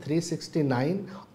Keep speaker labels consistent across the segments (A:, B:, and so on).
A: 369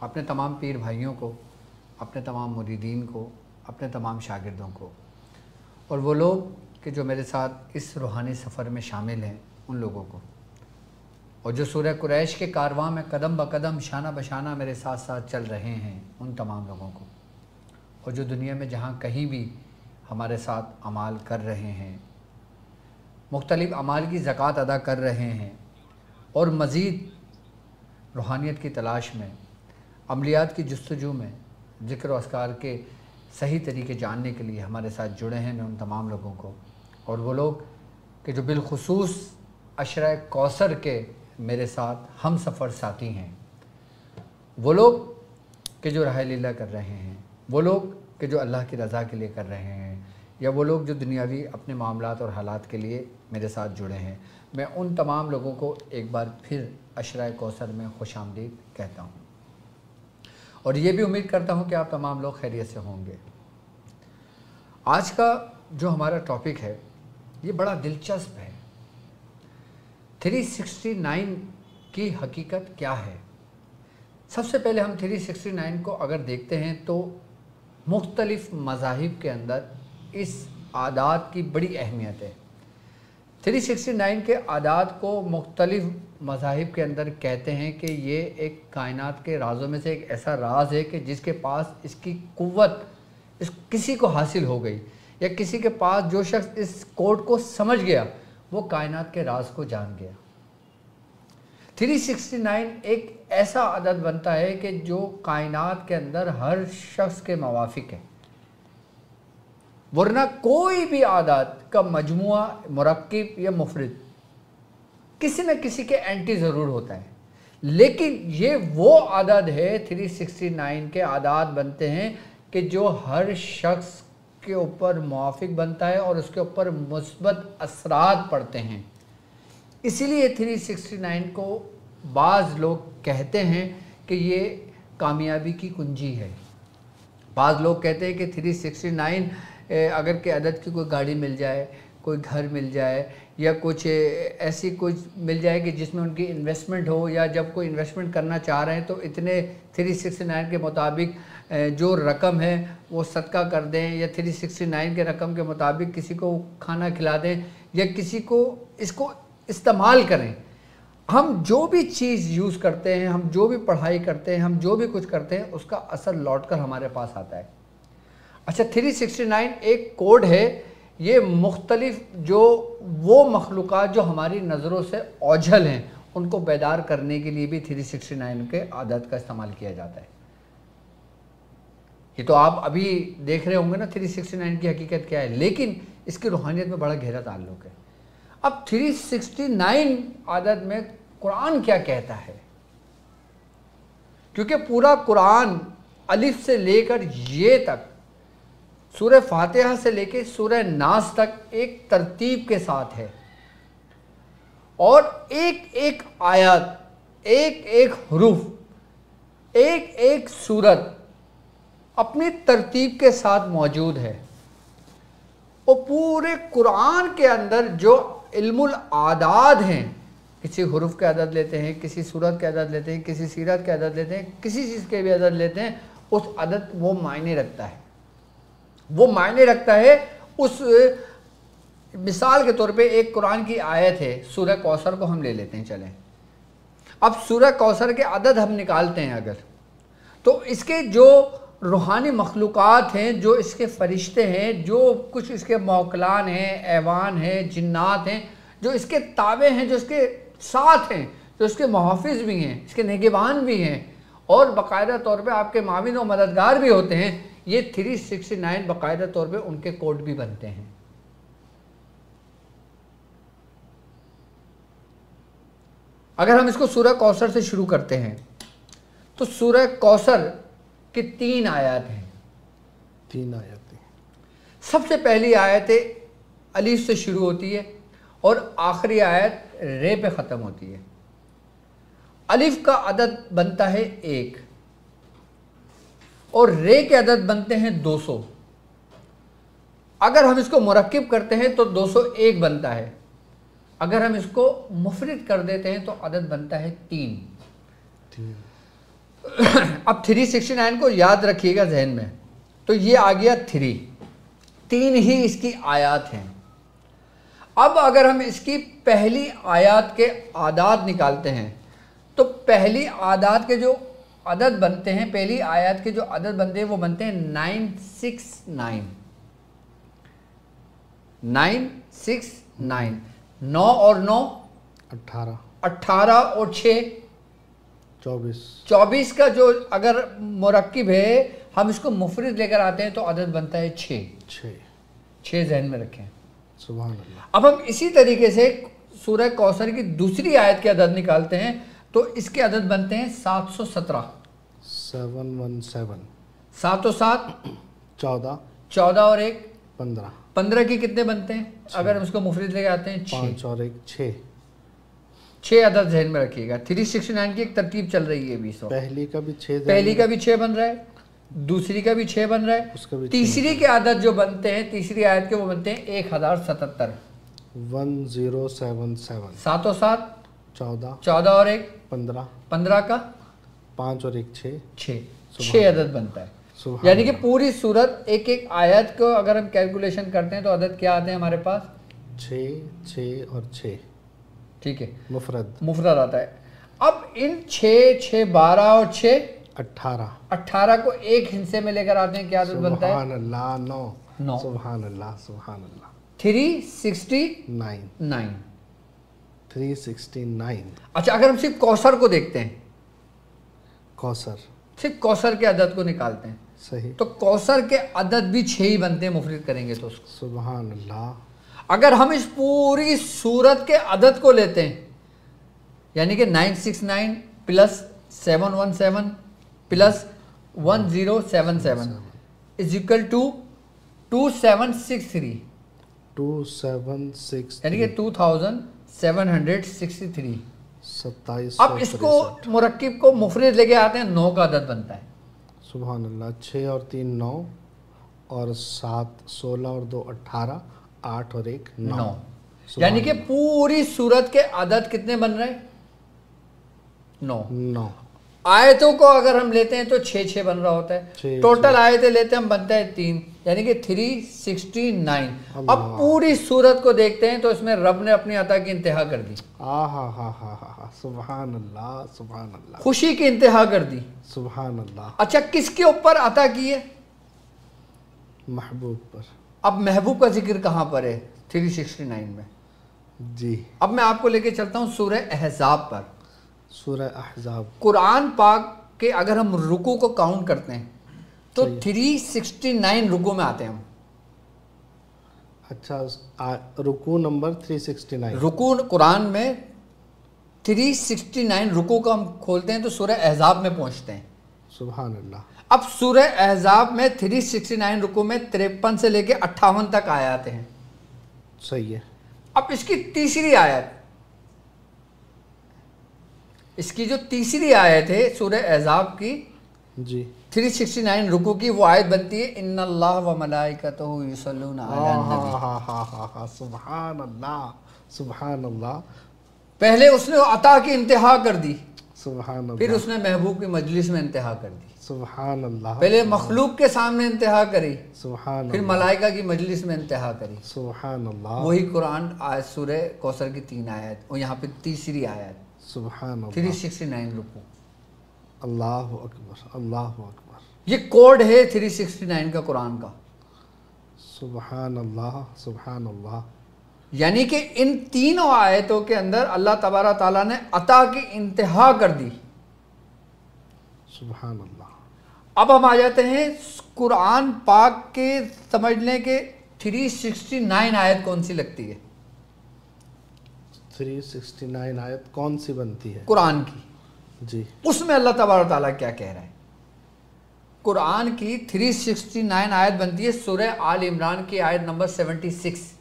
B: اپنے تمام پیر بھائیوں کو، اپنے تمام مریدین کو، اپنے تمام شاگردوں کو، اور وہ لوگ کہ جو میرے ساتھ اس روحانی سفر میں شامل ہیں ان لوگوں کو، اور جو سورہ قریش کے کارواں میں قدم بقدم شانہ بشانہ میرے ساتھ ساتھ چل رہے ہیں ان تمام لوگوں کو، اور جو دنیا میں جہاں کہیں بھی ہمارے ساتھ اعمال کر رہے ہیں، مختلف اعمال کی زکوٰۃ ادا کر رہے ہیں، اور مزید روحانیت کی تلاش میں، عملیات کی جستجو میں، ذکر و اذکار کے صحیح طریقے جاننے کے لیے ہمارے ساتھ جڑے ہیں، میں ان تمام لوگوں کو، اور وہ لوگ کہ جو بالخصوص عشرہ کوثر کے میرے ساتھ ہم سفر ساتھی ہیں، وہ لوگ کہ جو راہ لیلا کر رہے ہیں، وہ لوگ کہ جو اللہ کی رضا کے لیے کر رہے ہیں، یا وہ لوگ جو دنیاوی اپنے معاملات اور حالات کے لیے میرے ساتھ جڑے ہیں، میں ان تمام لوگوں کو ایک بار پھر عشرہ کوثر میں خوش آمدید کہتا ہوں، اور یہ بھی امید کرتا ہوں کہ آپ تمام لوگ خیریت سے ہوں گے۔ آج کا جو ہمارا ٹاپک ہے یہ بڑا دلچسپ ہے۔ 369 کی حقیقت کیا ہے؟ سب سے پہلے ہم 369 کو اگر دیکھتے ہیں تو مختلف مذاہب کے اندر اس عادات کی بڑی اہمیت ہے۔ 369 کے عادات کو مختلف مذاہب کے اندر کہتے ہیں کہ یہ ایک کائنات کے رازوں میں سے ایک ایسا راز ہے کہ جس کے پاس اس کی قوت کسی کو حاصل ہو گئی، یا کسی کے پاس جو شخص اس کوڈ کو سمجھ گیا وہ کائنات کے راز کو جان گیا۔ 369 ایک ایسا عدد بنتا ہے کہ جو کائنات کے اندر ہر شخص کے موافق ہے، ورنہ کوئی بھی عادات کا مجموعہ مرکب یا مفرد کسی نہ کسی کے اینٹی ضرور ہوتا ہے، لیکن یہ وہ عدد ہے 369 کے عادات بنتے ہیں کہ جو ہر شخص کے اوپر موافق بنتا ہے اور اس کے اوپر مثبت اثرات پڑتے ہیں۔ اسی لیے 369 کو بعض لوگ کہتے ہیں کہ یہ کامیابی کی کنجی ہے۔ بعض لوگ کہتے ہیں کہ 369 اگر کہ عدد کی کوئی گاڑی مل جائے، کوئی گھر مل جائے، یا کچھ ایسی کچھ مل جائے کہ جس میں ان کی انویسٹمنٹ ہو، یا جب کوئی انویسٹمنٹ کرنا چاہ رہے ہیں تو اتنے 369 کے مطابق جو رقم ہے وہ صدقہ کر دیں، یا 369 کے رقم کے مطابق کسی کو کھانا کھلا دیں، یا کسی کو اس کو استعمال کریں۔ ہم جو بھی چیز یوز کرتے ہیں، ہم جو بھی پڑھائی کرتے ہیں، ہم جو بھی کچھ کرتے ہیں، اس کا اثر لوٹ کر ہمارے پاس آتا ہے۔ اچھا، 369 ایک کوڈ ہے، یہ مختلف جو وہ مخلوقات جو ہماری نظروں سے اوجھل ہیں ان کو بیدار کرنے کے لیے بھی 369 کے عادت کا استعمال کیا جاتا ہے۔ یہ تو آپ ابھی دیکھ رہے ہوں گے نا 369 کی حقیقت کیا ہے، لیکن اس کی روحانیت میں بڑا گہرا تعلق ہے۔ اب 369 عادت میں قرآن کیا کہتا ہے؟ کیونکہ پورا قرآن الف سے لے کر یہ تک، سورہ فاتحہ سے لے کے سورہ ناس تک ایک ترتیب کے ساتھ ہے، اور ایک ایک آیات، ایک ایک حروف، ایک ایک سورت اپنی ترتیب کے ساتھ موجود ہے۔ اور پورے قرآن کے اندر جو علم العداد ہیں، کسی حروف کے عدد لیتے ہیں، کسی سورت کے عدد لیتے ہیں، کسی سیرت کے عدد لیتے ہیں، کسی چیز کے بھی عدد لیتے ہیں، اس عدد وہ معنی رکھتا ہے۔ وہ معنی رکھتا ہے اس مثال کے طور پہ ایک قرآن کی آیت ہے، سورہ کوثر کو ہم لے لیتے ہیں، چلیں اب سورہ کوثر کے عدد ہم نکالتے ہیں اگر، تو اس کے جو روحانی مخلوقات ہیں، جو اس کے فرشتے ہیں، جو کچھ اس کے موکلان ہیں، ایوان ہیں، جنات ہیں، جو اس کے تابع ہیں، جو اس کے ساتھ ہیں، جو اس کے محافظ بھی ہیں، اس کے نگہبان بھی ہیں، اور باقاعدہ طور پہ آپ کے معاون و مددگار بھی ہوتے ہیں، یہ 369 باقاعدہ طور پہ ان کے کوڈ بھی بنتے ہیں۔ اگر ہم اس کو سورہ کوثر سے شروع کرتے ہیں تو سورہ کوثر کی 3 آیات ہیں۔
A: 3 آیاتیں۔
B: سب سے پہلی آیت الف سے شروع ہوتی ہے اور آخری آیت رے پہ ختم ہوتی ہے۔ الف کا عدد بنتا ہے 1 اور رے کے عدد بنتے ہیں 200۔ اگر ہم اس کو مرکب کرتے ہیں تو 201 بنتا ہے، اگر ہم اس کو مفرد کر دیتے ہیں تو عدد بنتا ہے 3۔ اب 369 کو یاد رکھیے گا ذہن میں، تو یہ آ گیا 3، 3 ہی اس کی آیات ہیں۔ اب اگر ہم اس کی پہلی آیات کے اعداد نکالتے ہیں تو پہلی آیات کے جو عدد بنتے ہیں، پہلی آیات کے جو عدد بنتے ہیں وہ بنتے ہیں 969، 969، 9 اور 9
A: 18
B: 18 اور 6
A: 24
B: 24 کا جو اگر مرکب ہے ہم اس کو مفرد لے کر آتے ہیں تو عدد بنتا ہے 6 6 ذہن میں رکھیں۔
A: سبحان اللہ۔
B: اب ہم اسی طریقے سے سورہ کوثر کی دوسری آیت کے عدد نکالتے ہیں تو اس کے عدد بنتے ہیں 717،
A: 717
B: 7 و 7
A: 14
B: 14 اور 1
A: 15
B: 15 کی کتنے بنتے ہیں اگر ہم اس کو مفرد لے کے آتے ہیں
A: 5 اور 1 6
B: 6 عدد ذہن میں رکھیے گا۔ 369 کی ایک ترتیب چل رہی ہے ابھی اس وقت،
A: پہلی کا بھی 6
B: پہلی کا بھی 6 بن رہا ہے، دوسری کا بھی 6 بن رہا
A: اس کا
B: ہے،
A: بھی
B: تیسری کے عدد جو بنتے ہیں تیسری آیت کے وہ بنتے ہیں 1077،
A: 1077
B: 7 و 7
A: 14
B: 14 اور 1
A: 15
B: 15 کا
A: 5 اور 1 6
B: 6 عدد بنتا ہے۔
A: سبحان
B: یعنی کہ پوری صورت ایک ایک آیت کو اگر ہم کیلکولیشن کرتے ہیں تو عدد کیا آتے ہیں ہمارے پاس
A: 6 6 اور 6
B: ٹھیک ہے،
A: مفرد
B: مفرد آتا ہے۔ اب ان 6 6 12 اور 6
A: 18
B: 18 کو ایک حصے میں لے کر آتے ہیں، کیا عدد بنتا ہے
A: سبحان اللہ 9
B: 9
A: سبحان اللہ سبحان اللہ
B: 369۔
A: 369
B: اچھا اگر ہم صرف کوثر کو دیکھتے ہیں،
A: کوثر
B: صرف کوثر کے عدد کو نکالتے ہیں
A: صحیح
B: تو کوثر کے عدد بھی 6 ہی بنتے ہیں مفرد کریں گے تو اس کو۔
A: سبحان اللہ
B: اگر ہم اس پوری صورت کے عدد کو لیتے ہیں یعنی کہ 969 plus 717 plus 1077 is equal to 2763
A: 2763
B: یعنی کہ 2763۔
A: 2763
B: اب اس کو مرکب کو مفرد لے کے آتے ہیں 9 کا عدد بنتا ہے۔
A: سبحان اللہ 6 اور 3 9 اور 7 16 اور 2 18 8 اور 1 9
B: یعنی کہ پوری صورت کے عدد کتنے بن رہے ہیں 9۔ آیتوں کو اگر ہم لیتے ہیں تو 6 6 بن رہا ہوتا ہے، ٹوٹل آیتیں لیتے ہیں ہم بنتا ہے 3 یعنی کہ 369۔ اب پوری صورت کو دیکھتے ہیں تو اس میں رب نے اپنی عطا کی انتہا کر دی،
A: سبحان اللہ سبحان اللہ
B: خوشی کی انتہا کر دی۔
A: سبحان اللہ
B: اچھا کس کے اوپر عطا کی ہے؟
A: محبوب پر۔
B: اب محبوب کا ذکر کہاں پر ہے 369 میں؟
A: جی
B: اب میں آپ کو لے کے چلتا ہوں سورہ احزاب پر۔
A: سورہ احزاب
B: قرآن پاک کے اگر ہم رکوع کو کاؤنٹ کرتے ہیں تو 369 رکوع میں آتے ہیں ہم۔
A: اچھا رکوع نمبر 369
B: رکوع قرآن میں 369 رکوع کا ہم کھولتے ہیں تو سورہ احزاب میں پہنچتے ہیں۔
A: سبحان اللہ۔
B: اب سورہ احزاب میں 369 رکوع میں 53 سے لے کے 58 تک آیات ہیں۔
A: صحیح ہے۔
B: اب اس کی تیسری آیت، اس کی جو تیسری آیت ہے سورہ احزاب کی
A: جی
B: 369 رکوع کی، وہ آیت بنتی ہے ان اللہ و ملائکتہ یصلون علی النبی۔
A: سبحان اللہ سبحان اللہ۔
B: پہلے اس نے عطا کی انتہا کر دی،
A: سبحان اللہ۔
B: پھر اس نے محبوب کی مجلس میں انتہا کر دی۔
A: سبحان اللہ۔
B: پہلے مخلوق کے سامنے انتہا کری،
A: سبحان
B: پھر
A: اللہ
B: ملائکہ کی مجلس میں انتہا کری۔
A: سبحان اللہ
B: وہی قرآن آیت سورہ کوثر کی 3 آیت اور یہاں پہ تیسری آیت
A: سبحان اللہ
B: 369 رکوع۔
A: اللہ اکبر اللہ اکبر۔
B: یہ کوڈ ہے 369 کا قرآن کا۔
A: سبحان اللہ سبحان اللہ۔
B: یعنی کہ ان تینوں آیتوں کے اندر اللہ تبارک تعالیٰ نے عطا کی انتہا کر دی۔
A: سبحان اللہ۔
B: اب ہم آ جاتے ہیں قرآن پاک کے سمجھ لیں کہ 369 آیت کون سی لگتی ہے
A: 369 آیت کون سی بنتی ہے
B: قرآن کی؟
A: جی
B: اس میں اللہ تبارک تعالیٰ کیا کہہ رہا ہے؟ قرآن کی 369 آیت بنتی ہے سورہ آل عمران کی آیت نمبر 76۔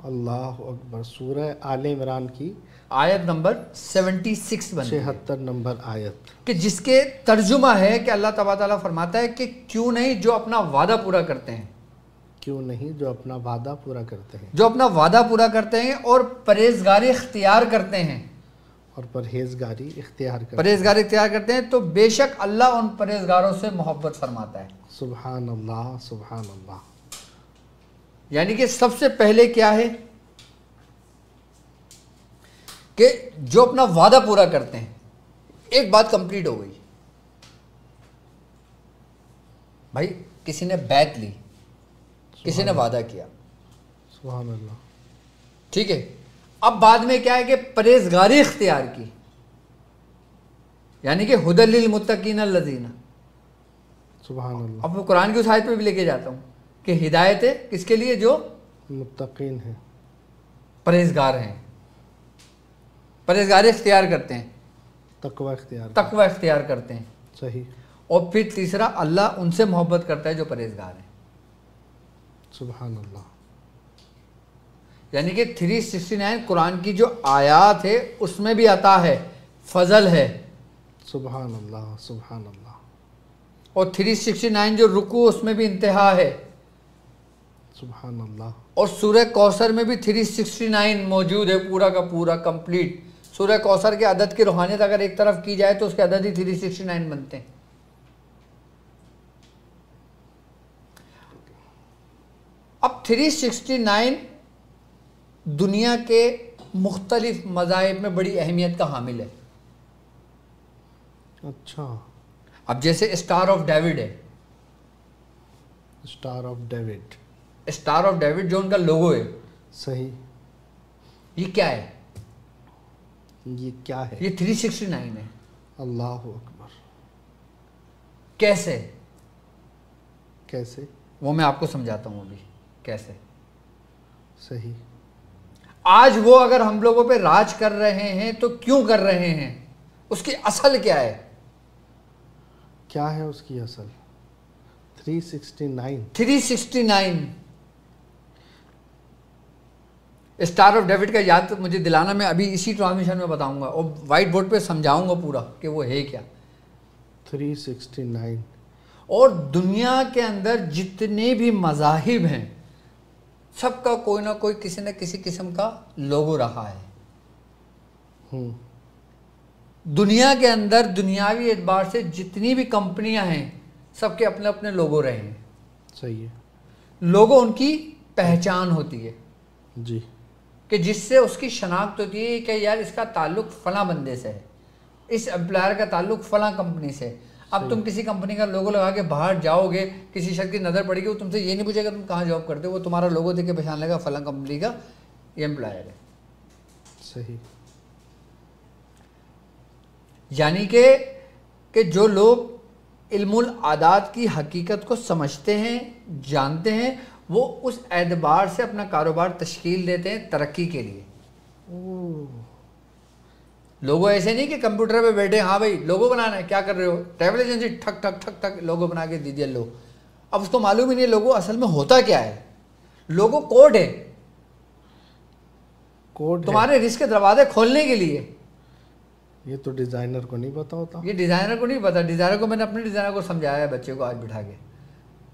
A: اللہ اکبر۔ سورہ آل عمران کی
B: آیت نمبر 76 بنتی ہے،
A: 76 نمبر آیت،
B: کہ جس کے ترجمہ ہے کہ اللہ تبارک تعالیٰ فرماتا ہے کہ کیوں نہیں جو اپنا وعدہ پورا کرتے ہیں،
A: کیوں نہیں جو اپنا وعدہ پورا کرتے ہیں،
B: جو اپنا وعدہ پورا کرتے ہیں اور پرہیزگاری اختیار کرتے ہیں،
A: اور پرہیزگاری اختیار کرتے ہیں.
B: پرہیزگاری اختیار کرتے ہیں تو بے شک اللہ ان پرہیزگاروں سے محبت فرماتا ہے.
A: سبحان اللہ سبحان اللہ.
B: یعنی کہ سب سے پہلے کیا ہے کہ جو اپنا وعدہ پورا کرتے ہیں. ایک بات کمپلیٹ ہو گئی بھائی، کسی نے بیعت لی، کسی نے وعدہ کیا،
A: سبحان اللہ.
B: ٹھیک ہے. اب بعد میں کیا ہے کہ پرہیزگاری اختیار کی، یعنی کہ ھدی للمتقین الذین.
A: سبحان اللہ.
B: اب میں قرآن کی اس آیت پہ بھی لے کے جاتا ہوں کہ ہدایت ہے کس کے لیے؟ جو
A: متقین ہیں،
B: پرہیزگار ہیں، پرہیزگاری اختیار کرتے ہیں،
A: تقوی اختیار.
B: تقوی اختیار کرتے ہیں.
A: صحیح.
B: اور پھر تیسرا، اللہ ان سے محبت کرتا ہے جو پرہیزگار ہیں.
A: سبحان اللہ.
B: یعنی کہ 369 قرآن کی جو آیات ہے اس میں بھی عطا ہے، فضل ہے.
A: سبحان اللہ سبحان اللہ.
B: اور 369 جو رکوع اس میں بھی انتہا ہے.
A: سبحان اللہ.
B: اور سورہ کوثر میں بھی 369 موجود ہے، پورا کا پورا کمپلیٹ. سورہ کوثر کے عدد کی روحانیت اگر ایک طرف کی جائے تو اس کے عدد ہی 369 بنتے ہیں. اب 369 دنیا کے مختلف مذاہب میں بڑی اہمیت کا حامل ہے.
A: اچھا.
B: اب جیسے اسٹار آف ڈیوڈ ہے،
A: star of David.
B: Star of David جو ان کا لوگو ہے،
A: صحیح.
B: یہ کیا ہے؟
A: یہ کیا ہے؟
B: یہ 369 ہے.
A: اللہ اکبر.
B: کیسے؟
A: کیسے؟
B: وہ میں آپ کو سمجھاتا ہوں ابھی کیسے.
A: صحیح.
B: آج وہ اگر ہم لوگوں پہ راج کر رہے ہیں تو کیوں کر رہے ہیں؟ اس کی اصل کیا ہے؟
A: کیا ہے اس کی اصل؟ 369.
B: 369 اسٹار آف ڈیوڈ کا یاد مجھے دلانا، میں ابھی اسی ٹرانسمیشن میں بتاؤں گا اور وائٹ بورڈ پہ سمجھاؤں گا پورا کہ وہ ہے کیا.
A: 369.
B: اور دنیا کے اندر جتنے بھی مذاہب ہیں سب کا کوئی نہ کوئی کسی نہ کسی قسم کا لوگو رہا ہے. دنیا کے اندر دنیاوی اعتبار سے جتنی بھی کمپنیاں ہیں سب کے اپنے اپنے لوگو رہے ہیں.
A: صحیح ہے.
B: لوگو ان کی پہچان ہوتی ہے
A: جی،
B: کہ جس سے اس کی شناخت ہوتی ہے کہ یار اس کا تعلق فلاں بندے سے ہے، اس امپلائر کا تعلق فلاں کمپنی سے. اب تم کسی کمپنی کا لوگو لگا کے باہر جاؤ گے، کسی شخص کی نظر پڑے گی، وہ تم سے یہ نہیں پوچھے گا تم کہاں جاب کرتے ہو، وہ تمہارا لوگو دیکھ کے پہچان لے گا فلاں کمپنی کا یہ امپلائر ہے.
A: صحیح.
B: یعنی کہ جو لوگ علم العادات کی حقیقت کو سمجھتے ہیں، جانتے ہیں، وہ اس اعتبار سے اپنا کاروبار تشکیل دیتے ہیں ترقی کے لیے. لوگو ایسے نہیں کہ کمپیوٹر پہ بیٹھے ہاں بھائی لوگو بنانا ہے، کیا کر رہے ہو، ٹریول ایجنسی ٹھک ٹھک ٹھک ٹھک لوگو بنا کے دیجیے لو. اب اس کو معلوم ہی نہیں لوگو اصل میں ہوتا کیا ہے. لوگو کوڈ ہے،
A: کوڈ
B: تمہارے رزق کے دروازے کھولنے کے لیے.
A: یہ تو ڈیزائنر کو نہیں پتا ہوتا.
B: یہ ڈیزائنر کو نہیں پتا. ڈیزائنر کو میں نے اپنے ڈیزائنر کو سمجھایا ہے بچے کو آج بٹھا کے،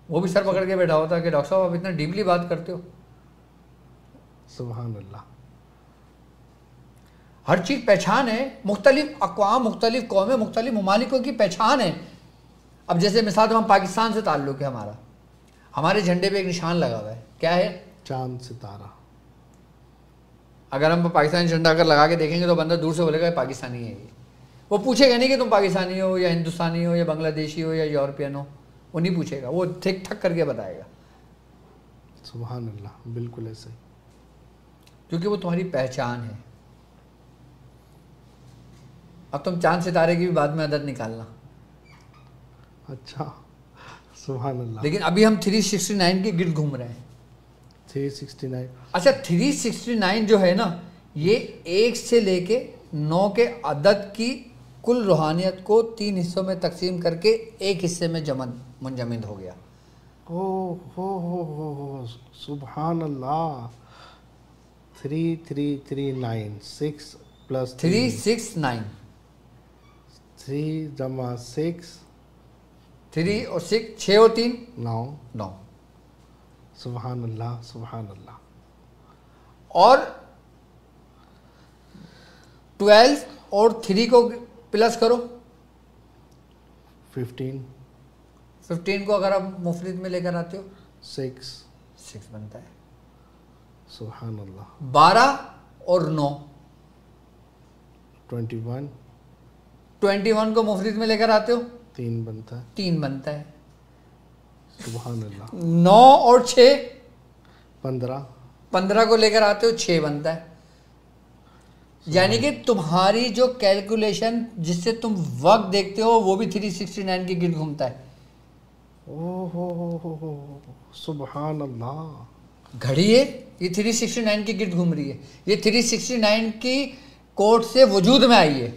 B: وہ بھی سر پکڑ کے بیٹھا ہوتا کہ ڈاکٹر صاحب آپ اتنا ڈیپلی بات کرتے ہو.
A: سبحان اللہ.
B: ہر چیز پہچان ہے، مختلف اقوام، مختلف قومیں، مختلف ممالکوں کی پہچان ہے. اب جیسے مثال ہم پاکستان سے تعلق ہے ہمارا، ہمارے جھنڈے پہ ایک نشان لگا ہوا ہے، کیا ہے؟
A: چاند ستارہ.
B: اگر ہم پاکستانی جھنڈا اگر لگا کے دیکھیں گے تو بندہ دور سے بولے گا یہ پاکستانی ہے. یہ وہ پوچھے گا نہیں کہ تم پاکستانی ہو یا ہندوستانی ہو یا بنگلہ دیشی ہو یا یورپین ہو، وہ نہیں پوچھے گا، وہ ٹھیک ٹھک کر کے بتائے گا.
A: سبحان اللہ. بالکل ایسے ہی.
B: کیونکہ وہ تمہاری پہچان ہے. اب تم چاند ستارے کی بھی بعد میں عدد نکالنا.
A: اچھا. سبحان اللہ.
B: لیکن ابھی ہم 369 کے گرد گھوم رہے ہیں.
A: 369.
B: اچھا 369 جو ہے نا، یہ 1 سے لے کے 9 کے عدد کی کل روحانیت کو 3 حصوں میں تقسیم کر کے ایک حصے میں منجمد ہو گیا.
A: ہو سبحان اللہ. 3339 6 +
B: 369
A: 3 + 6
B: 3 اور 6 6 اور 3
A: 9.
B: 9.
A: سبحان اللہ سبحان اللہ.
B: اور 12 اور 3 کو پلس کرو 15 کو اگر آپ مفرد میں لے کر آتے ہو 6 بنتا ہے.
A: سبحان اللہ.
B: 12 اور 9 21 کو مفرد میں لے کر آتے ہو
A: 3 بنتا ہے.
B: 3 بنتا ہے.
A: سبحان اللہ.
B: 9 اور 6 15 کو لے کر آتے ہو 6 بنتا ہے. یعنی کہ تمہاری جو کیلکولیشن جس سے تم وقت دیکھتے ہو وہ بھی 369 کے گرد گھومتا ہے.
A: سبحان اللہ.
B: گھڑی ہے یہ 369 کے گرد گھوم رہی ہے. یہ 369 کی کوٹ سے وجود میں آئی ہے.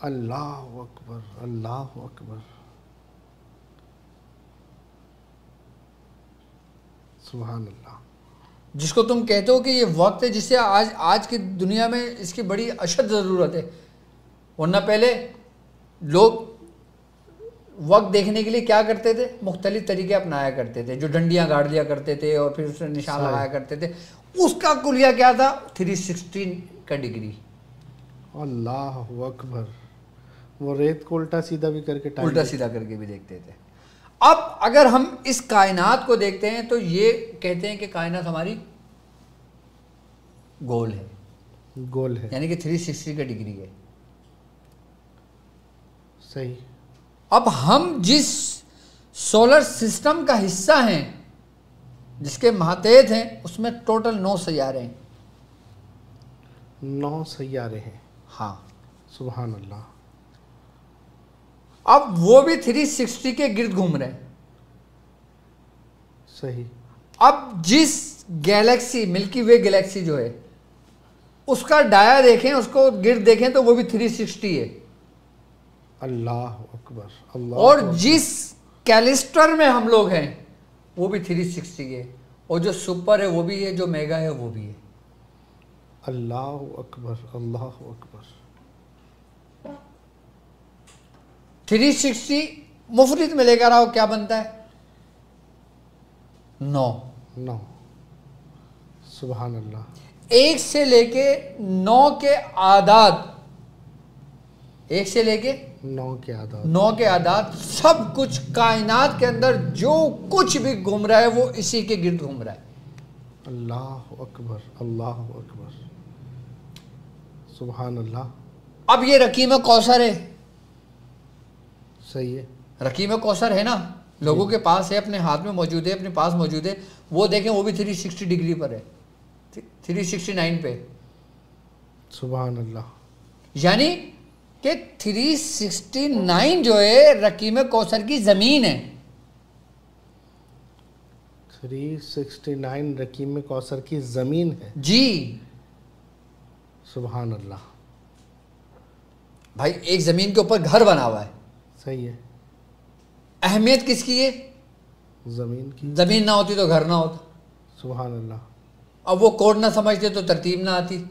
A: اللہ اکبر اللہ اکبر. سبحان اللہ.
B: جس کو تم کہتے ہو کہ یہ وقت ہے جس سے آج کی دنیا میں اس کی بڑی اشد ضرورت ہے. ورنہ پہلے لوگ وقت دیکھنے کے لیے کیا کرتے تھے؟ مختلف طریقے اپنایا کرتے تھے. جو ڈنڈیاں گاڑ دیا کرتے تھے اور پھر اس میں نشان لگایا کرتے تھے. اس کا کلیہ کیا تھا؟ 316 کا ڈگری.
A: اللہ اکبر. وہ ریت کو الٹا سیدھا بھی کر کے
B: بھی دیکھتے تھے. اب اگر ہم اس کائنات کو دیکھتے ہیں تو یہ کہتے ہیں کہ کائنات ہماری گول ہے. یعنی کہ 360 کا ڈگری ہے.
A: صحیح.
B: اب ہم جس سولر سسٹم کا حصہ ہیں جس کے ماتحت ہیں اس میں ٹوٹل 9 سیارے ہیں.
A: 9 سیارے ہیں.
B: ہاں.
A: سبحان اللہ.
B: اب وہ بھی 360 کے گرد گھوم رہے ہیں.
A: صحیح.
B: اب جس گیلیکسی ملکی وے گیلیکسی جو ہے اس کا ڈایا دیکھیں اس کو گرد دیکھیں تو وہ بھی 360 ہے.
A: اللہ اکبر. اللہ.
B: اور جس کیلسٹر میں ہم لوگ ہیں وہ بھی 360 ہے. اور جو سپر ہے وہ بھی ہے, جو میگا ہے وہ بھی ہے.
A: اللہ اکبر اللہ اکبر.
B: 360 مفرد میں لے کر آؤ کیا بنتا ہے؟ 9.
A: سبحان اللہ.
B: 1 سے لے کے 9 کے اعداد 1 سے لے کے
A: 9 کے
B: اعداد سب کچھ کائنات کے اندر جو کچھ بھی گھوم رہا ہے وہ اسی کے گرد گھوم رہا ہے.
A: اللہ اکبر اللہ اکبر. سبحان اللہ.
B: اب یہ رقیم کوثر ہے.
A: صحیح ہے.
B: رقیم کوثر ہے نا, لوگوں کے پاس ہے, اپنے ہاتھ میں موجود ہے, اپنے پاس موجود ہے. وہ دیکھیں وہ بھی 360 ڈگری پر ہے, 369 پہ.
A: سبحان اللہ.
B: یعنی کہ 369 جو ہے رقیم کوثر کی زمین ہے.
A: 369 رقیم کوثر کی زمین ہے.
B: جی.
A: سبحان اللہ.
B: بھائی ایک زمین کے اوپر گھر بنا ہوا ہے.
A: صحیح ہے.
B: اہمیت کس کی ہے؟
A: زمین کی.
B: زمین نہ ہوتی تو گھر نہ ہوتا.
A: سبحان اللہ.
B: اب وہ کوڈ نہ سمجھتے تو ترتیب نہ آتی,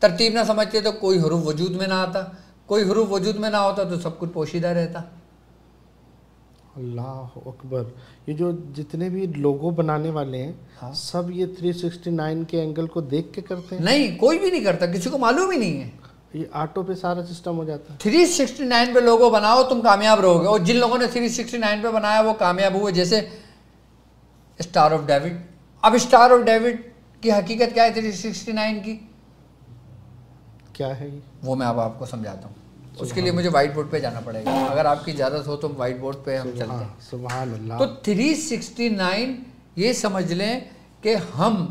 B: ترتیب نہ سمجھتے تو کوئی حروف وجود میں نہ آتا, کوئی حروف وجود میں نہ ہوتا تو سب کچھ پوشیدہ رہتا.
A: اللہ اکبر. یہ جو جتنے بھی لوگو بنانے والے ہیں سب یہ 369 کے اینگل کو دیکھ کے کرتے ہیں؟
B: نہیں, کوئی بھی نہیں کرتا, کسی کو معلوم ہی نہیں ہے.
A: یہ آٹو پہ سارا سسٹم ہو جاتا ہے.
B: 369 پہ لوگو بناؤ تم کامیاب رہو گے. اور جن لوگوں نے 369 پہ بنایا وہ کامیاب ہوئے. جیسے اسٹار آف ڈیوڈ. اب اسٹار آف ڈیوڈ کی حقیقت کیا ہے 369 کی؟
A: کیا ہے
B: وہ میں اب آپ کو سمجھاتا ہوں. اس کے لیے مجھے وائٹ بورڈ پہ جانا پڑے گا. اگر آپ کی اجازت ہو تو وائٹ بورڈ پہ ہم چلتے ہیں.
A: سبحان اللہ.
B: تو 369 یہ سمجھ لیں کہ ہم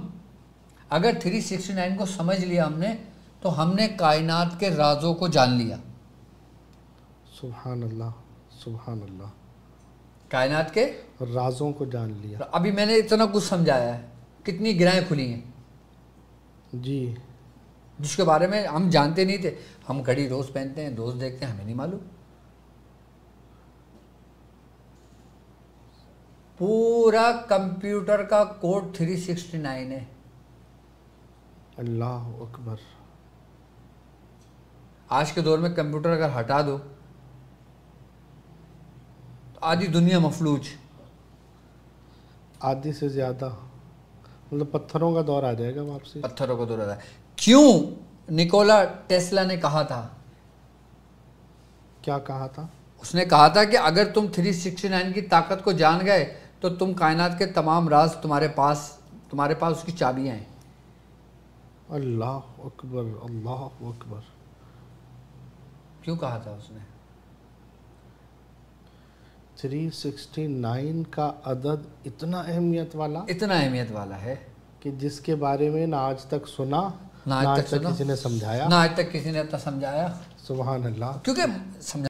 B: اگر 369 کو سمجھ لیا ہم نے تو ہم نے کائنات کے رازوں کو جان لیا.
A: سبحان اللہ سبحان اللہ.
B: کائنات کے
A: رازوں کو جان لیا.
B: ابھی میں نے اتنا کچھ سمجھایا ہے, کتنی گرہیں کھلی ہیں
A: جی,
B: جس کے بارے میں ہم جانتے نہیں تھے. ہم گھڑی روز پہنتے ہیں, روز دیکھتے ہیں, ہمیں نہیں معلوم. پورا کمپیوٹر کا کوڈ 369 ہے.
A: اللہ اکبر.
B: آج کے دور میں کمپیوٹر اگر ہٹا دو تو آدھی دنیا مفلوج.
A: آدھی سے زیادہ, مطلب پتھروں کا دور آ جائے گا واپسی.
B: پتھروں کا دور آ رہا ہے. کیوں نکولا ٹیسلا نے کہا تھا.
A: کیا کہا تھا؟
B: اس نے کہا تھا کہ اگر تم 369 کی طاقت کو جان گئے تو تم کائنات کے تمام راز تمہارے پاس اس کی چابیاں ہیں.
A: اللہ اکبر، اللہ اکبر.
B: کیوں کہا تھا اس نے؟
A: 369 کا عدد اتنا اہمیت والا
B: ہے
A: کہ جس کے بارے میں نہ آج تک سنا، نہ آج تک کسی نے سمجھایا.
B: سبحان اللہ. کیونکہ